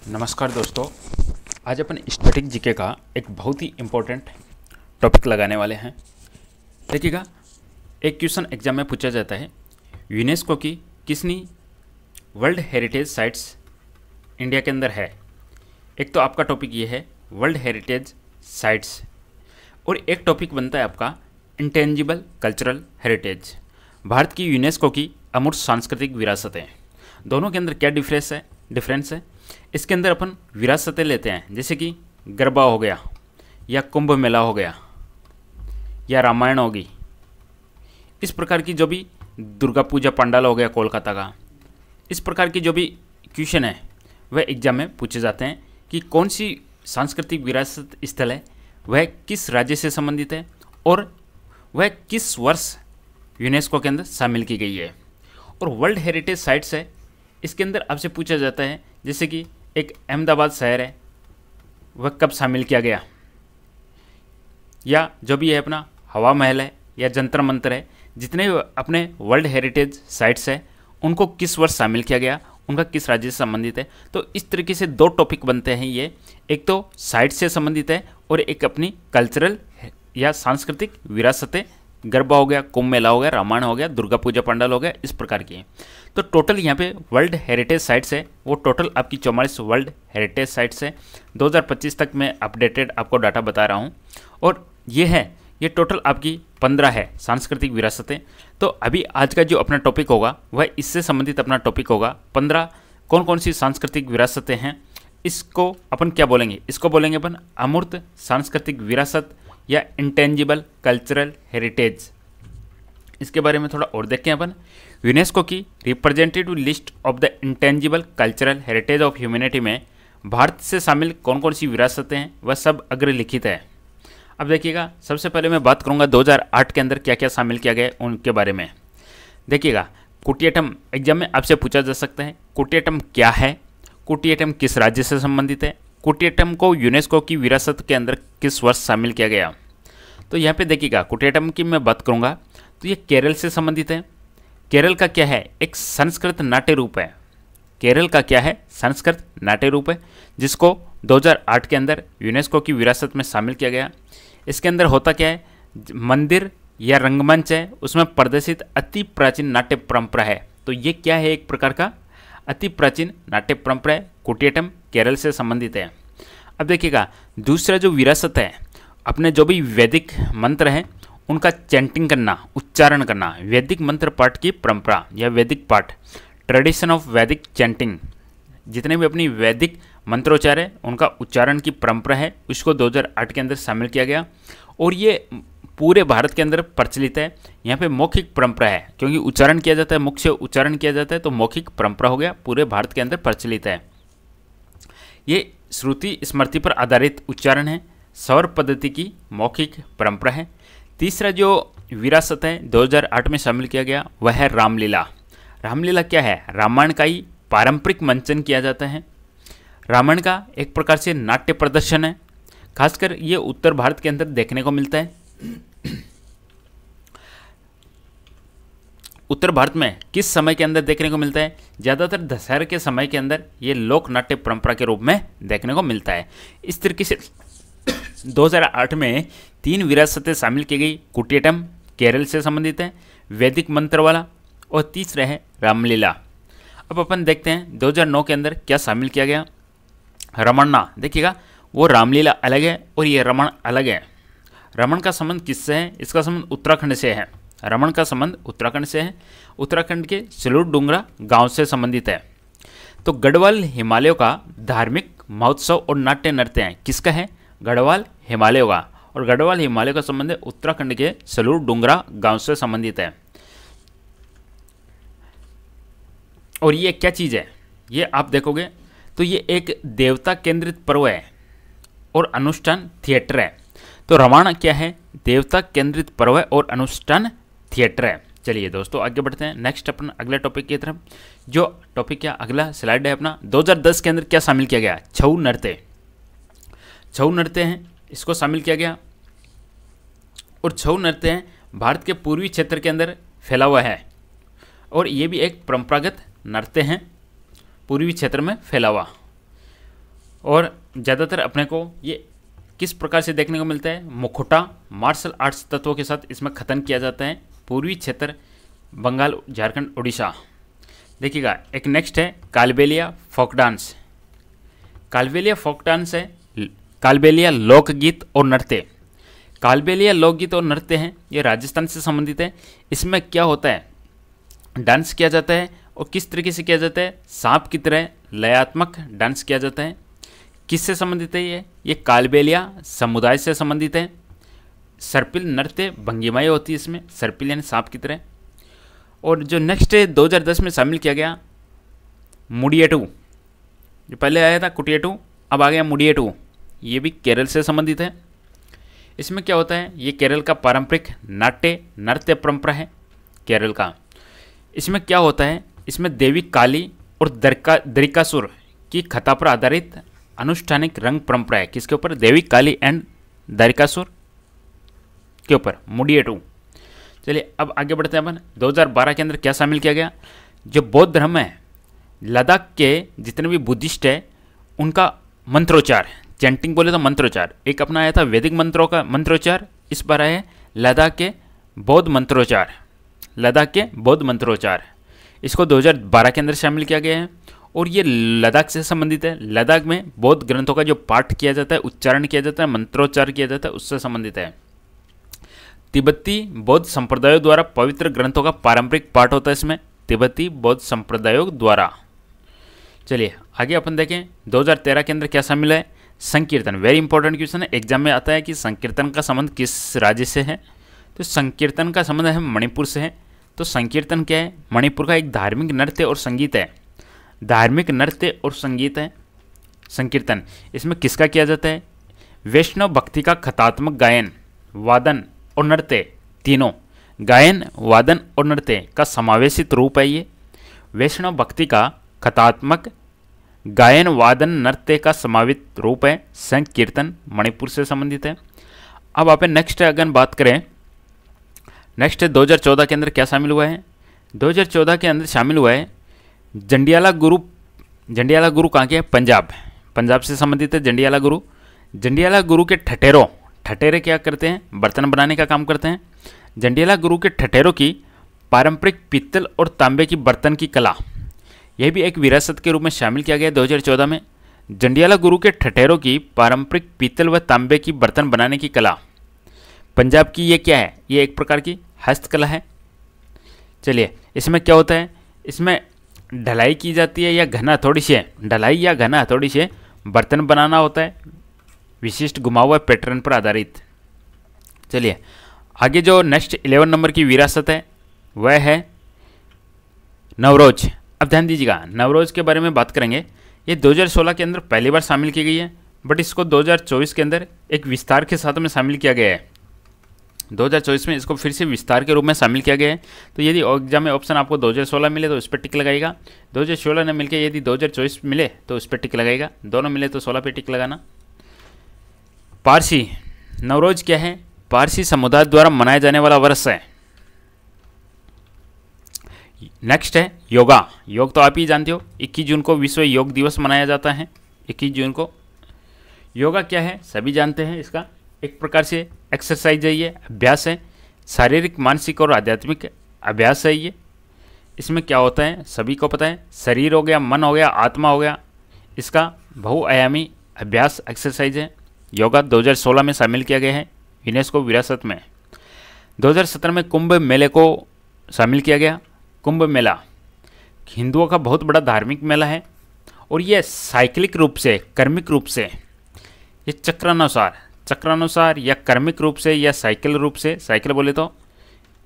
नमस्कार दोस्तों। आज अपन स्टैटिक जीके का एक बहुत ही इम्पोर्टेंट टॉपिक लगाने वाले हैं। देखिएगा, एक क्वेश्चन एग्जाम में पूछा जाता है, यूनेस्को की कितनी वर्ल्ड हेरिटेज साइट्स इंडिया के अंदर है। एक तो आपका टॉपिक ये है वर्ल्ड हेरिटेज साइट्स, और एक टॉपिक बनता है आपका इंटेंजिबल कल्चरल हेरिटेज, भारत की यूनेस्को की अमूर्त सांस्कृतिक विरासतें। दोनों के अंदर क्या डिफरेंस है। इसके अंदर अपन विरासतें लेते हैं, जैसे कि गरबा हो गया, या कुंभ मेला हो गया, या रामायण होगी। इस प्रकार की जो भी दुर्गा पूजा पंडाल हो गया कोलकाता का, इस प्रकार की जो भी क्वेश्चन है वह एग्जाम में पूछे जाते हैं कि कौन सी सांस्कृतिक विरासत स्थल है, वह किस राज्य से संबंधित है और वह किस वर्ष यूनेस्को के अंदर शामिल की गई है। और वर्ल्ड हेरिटेज साइट्स है, इसके अंदर आपसे पूछा जाता है जैसे कि एक अहमदाबाद शहर है, वह कब शामिल किया गया, या जो भी है अपना हवा महल है या जंतर मंतर है, जितने अपने वर्ल्ड हेरिटेज साइट्स है उनको किस वर्ष शामिल किया गया, उनका किस राज्य से संबंधित है। तो इस तरीके से दो टॉपिक बनते हैं ये, एक तो साइट से संबंधित है और एक अपनी कल्चरल या सांस्कृतिक विरासतें, गरबा हो गया, कुंभ मेला हो गया, रामायण हो गया, दुर्गा पूजा पंडाल हो गया, इस प्रकार की है। तो टोटल यहाँ पे वर्ल्ड हेरिटेज साइट्स है वो टोटल आपकी 44 वर्ल्ड हेरिटेज साइट्स है। 2025 तक मैं अपडेटेड आपको डाटा बता रहा हूँ, और ये टोटल आपकी 15 है सांस्कृतिक विरासतें। तो अभी आज का जो अपना टॉपिक होगा वह इससे संबंधित अपना टॉपिक होगा। 15 कौन कौन सी सांस्कृतिक विरासतें हैं, इसको अपन क्या बोलेंगे, इसको बोलेंगे अपन अमूर्त सांस्कृतिक विरासत या इंटेंजिबल कल्चरल हेरिटेज। इसके बारे में थोड़ा और देखते हैं अपन। यूनेस्को की representative list of the intangible cultural heritage of humanity में भारत से शामिल कौन कौन सी विरासतें हैं वह सब अग्रलिखित है। अब देखिएगा, सबसे पहले मैं बात करूंगा 2008 के अंदर क्या क्या शामिल किया गया उनके बारे में। देखिएगा, कुटियाट्टम एग्जाम में आपसे पूछा जा सकता है कुटियाट्टम क्या है, कुटियाट्टम किस राज्य से संबंधित है, कुटियाट्टम को यूनेस्को की विरासत के अंदर किस वर्ष शामिल किया गया। तो यहाँ पे देखिएगा, कुटियाट्टम की मैं बात करूँगा तो ये केरल से संबंधित है। केरल का क्या है, एक संस्कृत नाट्य रूप है। केरल का क्या है, संस्कृत नाट्य रूप है, जिसको 2008 के अंदर यूनेस्को की विरासत में शामिल किया गया। इसके अंदर होता क्या है, मंदिर या रंगमंच है, उसमें प्रदर्शित अति प्राचीन नाट्य परंपरा है। तो ये क्या है, एक प्रकार का अति प्राचीन नाट्य परंपरा है। कुटियाट्टम केरल से संबंधित है। अब देखिएगा, दूसरा जो विरासत है, अपने जो भी वैदिक मंत्र हैं उनका चैंटिंग करना, उच्चारण करना, वैदिक मंत्र पाठ की परंपरा या वैदिक पाठ, ट्रेडिशन ऑफ वैदिक चैंटिंग, जितने भी अपनी वैदिक मंत्रोच्चार है उनका उच्चारण की परंपरा है, उसको 2008 के अंदर शामिल किया गया। और ये पूरे भारत के अंदर प्रचलित है। यहाँ पे मौखिक परंपरा है, क्योंकि उच्चारण किया जाता है, मुख से उच्चारण किया जाता है, तो मौखिक परंपरा हो गया, पूरे भारत के अंदर प्रचलित है। ये श्रुति स्मृति पर आधारित उच्चारण है, सौर पद्धति की मौखिक परंपरा है। तीसरा जो विरासत है 2008 में शामिल किया गया वह है रामलीला। रामलीला क्या है, रामायण का ही पारंपरिक मंचन किया जाता है। रामायण का एक प्रकार से नाट्य प्रदर्शन है, खासकर ये उत्तर भारत के अंदर देखने को मिलता है। उत्तर भारत में किस समय के अंदर देखने को मिलता है, ज़्यादातर दशहरे के समय के अंदर ये लोक नाट्य परंपरा के रूप में देखने को मिलता है। इस तरीके से 2008 में 3 विरासतें शामिल की गई। कुटियाट्टम केरल से संबंधित है, वैदिक मंत्र वाला, और तीसरा है रामलीला। अब अपन देखते हैं 2009 के अंदर क्या शामिल किया गया। रमन्ना, देखिएगा वो रामलीला अलग है और ये रमण अलग है। रमण का संबंध किससे है, इसका संबंध उत्तराखंड से है। रमण का संबंध उत्तराखंड से है, उत्तराखंड के सिलूट डूंगरा गांव से संबंधित है। तो गढ़वाल हिमालयों का धार्मिक महोत्सव और नाट्य नृत्य है, किसका है, गढ़वाल हिमालयों का। और गढ़वाल हिमालय का संबंध है उत्तराखंड के सलूर डूंगरा गांव से संबंधित है। और ये क्या चीज़ है, ये आप देखोगे तो ये एक देवता केंद्रित पर्व है और अनुष्ठान थिएटर है। तो रामायण क्या है, देवता केंद्रित पर्व है और अनुष्ठान थिएटर है। चलिए दोस्तों आगे बढ़ते हैं नेक्स्ट अपन अगले टॉपिक की तरफ। जो टॉपिक क्या अगला स्लाइड है अपना, 2010 के अंदर क्या शामिल किया गया, छऊ नृत्य। छऊ नृत्य हैं, इसको शामिल किया गया। और छऊ नृत्य हैं भारत के पूर्वी क्षेत्र के अंदर फैला हुआ है, और ये भी एक परंपरागत नृत्य हैं, पूर्वी क्षेत्र में फैला हुआ। और ज़्यादातर अपने को ये किस प्रकार से देखने को मिलता है, मुखौटा मार्शल आर्ट्स तत्वों के साथ इसमें खत्म किया जाता है। पूर्वी क्षेत्र बंगाल, झारखंड, उड़ीसा। देखिएगा एक नेक्स्ट है Kalbelia folk dance. Kalbelia folk dance है कालबेलिया लोकगीत और नृत्य। कालबेलिया लोकगीत और नृत्य हैं, ये राजस्थान से संबंधित है। इसमें क्या होता है, डांस किया जाता है और किस तरीके से किया जाता है, सांप की तरह लयात्मक डांस किया जाता है। किससे संबंधित है ये कालबेलिया समुदाय से संबंधित है। सर्पिल नृत्य भंगिमाएं होती है इसमें, सर्पिल यानी सांप की तरह। और जो नेक्स्ट 2010 में शामिल किया गया मुडियेटू, जो पहले आया था कुटियेटू, अब आ गया मुडियेटू, ये भी केरल से संबंधित है। इसमें क्या होता है, ये केरल का पारंपरिक नाट्य नृत्य परंपरा है केरल का। इसमें क्या होता है, इसमें देवी काली और दरिकासुर की कथा पर आधारित अनुष्ठानिक रंग परंपरा है। किसके ऊपर, देवी काली एंड दरिकासुर के ऊपर, मुडियेटू। चलिए अब आगे बढ़ते हैं अपन। 2012 के अंदर क्या शामिल किया गया, जो बौद्ध धर्म है, लद्दाख के जितने भी बुद्धिस्ट है उनका मंत्रोच्चार, चैंटिंग बोले तो मंत्रोच्चार, एक अपना आया था वैदिक मंत्रों का मंत्रोच्चार, इस बार आया है लद्दाख के बौद्ध मंत्रोच्चार, लद्दाख के बौद्ध मंत्रोच्चार। इसको 2012 के अंदर शामिल किया गया है और ये लद्दाख से संबंधित है। लद्दाख में बौद्ध ग्रंथों का जो पाठ किया जाता है, उच्चारण किया जाता है, मंत्रोच्चार किया जाता है, उससे संबंधित है। तिब्बती बौद्ध संप्रदायों द्वारा पवित्र ग्रंथों का पारंपरिक पाठ होता है इसमें, तिब्बती बौद्ध संप्रदायों द्वारा। चलिए आगे अपन देखें 2013 के अंदर क्या शामिल है, संकीर्तन। वेरी इंपॉर्टेंट क्वेश्चन है, एग्जाम में आता है कि संकीर्तन का संबंध किस राज्य से है, तो संकीर्तन का संबंध है मणिपुर से है। तो संकीर्तन क्या है, मणिपुर का एक धार्मिक नृत्य और संगीत है, धार्मिक नृत्य और संगीत है संकीर्तन। इसमें किसका किया जाता है, वैष्णव भक्ति का कथात्मक गायन, वादन और नृत्य, तीनों गायन वादन और नृत्य का समावेशित रूप है। ये वैष्णव भक्ति का कथात्मक गायन वादन नृत्य का समावित रूप है संकीर्तन, मणिपुर से संबंधित है। अब आप नेक्स्ट अगर बात करें, नेक्स्ट 2014 के अंदर क्या शामिल हुआ है, 2014 के अंदर शामिल हुआ है जंडियाला गुरु। जंडियाला गुरु कहाँ के है, पंजाब, पंजाब से संबंधित है जंडियाला गुरु। जंडियाला गुरु के ठठेरों, ठठेरे क्या करते हैं, बर्तन बनाने का काम करते हैं। जंडियाला गुरु के ठठेरों की पारंपरिक पीतल और तांबे की बर्तन की कला, यह भी एक विरासत के रूप में शामिल किया गया 2014 में। जंडियाला गुरु के ठठेरों की पारंपरिक पीतल व तांबे की बर्तन बनाने की कला पंजाब की, ये क्या है, ये एक प्रकार की हस्तकला है। चलिए इसमें क्या होता है, इसमें ढलाई की जाती है या घना हथौड़ी से, ढलाई या घना हथौड़ी से बर्तन बनाना होता है, विशिष्ट घुमा हुआ पैटर्न पर आधारित। चलिए आगे जो नेक्स्ट 11 नंबर की विरासत है वह है नवरोज। अब ध्यान दीजिएगा, नवरोज के बारे में बात करेंगे। ये 2016 के अंदर पहली बार शामिल की गई है, बट इसको 2024 के अंदर एक विस्तार के साथ में शामिल किया गया है। 2024 में इसको फिर से विस्तार के रूप में शामिल किया गया है। तो यदि एग्जाम में ऑप्शन आपको 2016 मिले तो उस पर टिक लगाएगा, 2016 न मिलकर यदि 2024 मिले तो उस पर टिक लगाएगा, दोनों मिले तो 16 पे टिक लगाना। पारसी नवरोज क्या है, पारसी समुदाय द्वारा मनाया जाने वाला वर्ष है। नेक्स्ट है योगा। योग तो आप ही जानते हो, 21 जून को विश्व योग दिवस मनाया जाता है, 21 जून को। योगा क्या है सभी जानते हैं, इसका एक प्रकार से एक्सरसाइज है, ये अभ्यास है, शारीरिक मानसिक और आध्यात्मिक अभ्यास है ये। इसमें क्या होता है सभी को पता है, शरीर हो गया, मन हो गया, आत्मा हो गया, इसका बहुआयामी अभ्यास एक्सरसाइज है। योगा 2016 में शामिल किया गया है यूनेस्को विरासत में। 2017 में कुंभ मेले को शामिल किया गया। कुंभ मेला हिंदुओं का बहुत बड़ा धार्मिक मेला है और यह साइक्लिक रूप से, कर्मिक रूप से, ये चक्रानुसार या कर्मिक रूप से या साइकिल रूप से, साइकिल बोले तो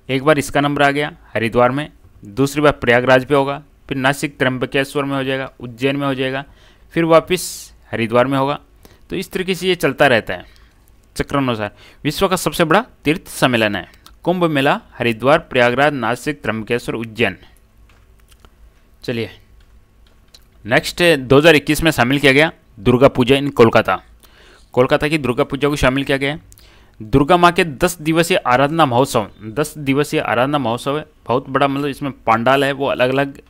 एक बार इसका नंबर आ गया हरिद्वार में, दूसरी बार प्रयागराज पे होगा, फिर नासिक त्र्यंबकेश्वर में हो जाएगा, उज्जैन में हो जाएगा, फिर वापस हरिद्वार में होगा। तो इस तरीके से ये चलता रहता है चक्रानुसार। विश्व का सबसे बड़ा तीर्थ सम्मेलन है कुंभ मेला, हरिद्वार, प्रयागराज, नासिक, त्र्यंबकेश्वर, उज्जैन। चलिए नेक्स्ट 2021 में शामिल किया गया दुर्गा पूजा इन कोलकाता। कोलकाता की दुर्गा पूजा को शामिल किया गया है। दुर्गा माँ के 10 दिवसीय आराधना महोत्सव, 10 दिवसीय आराधना महोत्सव है, बहुत बड़ा, मतलब इसमें पंडाल है वो अलग अलग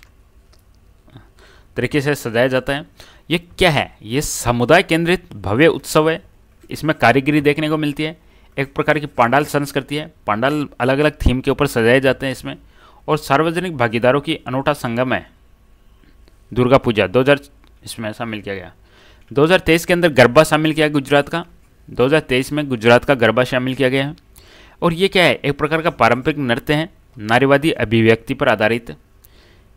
तरीके से सजाया जाता है। ये क्या है? ये समुदाय केंद्रित भव्य उत्सव है। इसमें कारीगरी देखने को मिलती है, एक प्रकार की पांडाल संस्कृति है। पांडाल अलग अलग थीम के ऊपर सजाए जाते हैं इसमें, और सार्वजनिक भागीदारों की अनूठा संगम है। दुर्गा पूजा 2000 इसमें शामिल किया गया। 2023 के अंदर गरबा शामिल किया गुजरात का। 2023 में गुजरात का गरबा शामिल किया गया है। और ये क्या है? एक प्रकार का पारंपरिक नृत्य है, नारीवादी अभिव्यक्ति पर आधारित।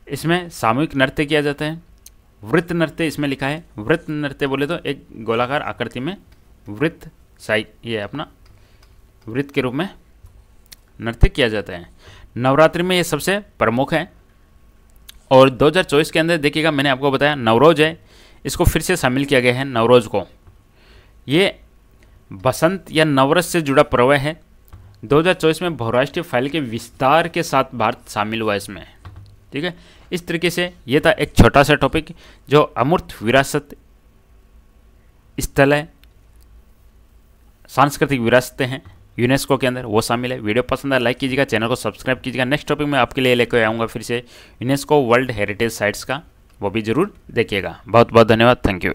इसमें सामूहिक नृत्य किया जाता है। वृत्त नृत्य इसमें लिखा है। वृत्त नृत्य बोले तो एक गोलाकार आकृति में वृत्त ये अपना वृत्त के रूप में नृत्य किया जाता है। नवरात्रि में ये सबसे प्रमुख है। और 2024 के अंदर देखिएगा, मैंने आपको बताया नवरोज है, इसको फिर से शामिल किया गया है नवरोज को। ये बसंत या नवरस से जुड़ा पर्व है। 2024 में बहुराष्ट्रीय फाइल के विस्तार के साथ भारत शामिल हुआ इसमें। ठीक है, इस तरीके से ये था एक छोटा सा टॉपिक जो अमूर्त विरासत स्थल है, सांस्कृतिक विरासतें हैं यूनेस्को के अंदर, वो शामिल है। वीडियो पसंद आया लाइक कीजिएगा, चैनल को सब्सक्राइब कीजिएगा। नेक्स्ट टॉपिक में आपके लिए लेकर आऊँगा फिर से यूनेस्को वर्ल्ड हेरिटेज साइट्स का, वो भी जरूर देखिएगा। बहुत बहुत धन्यवाद, थैंक यू।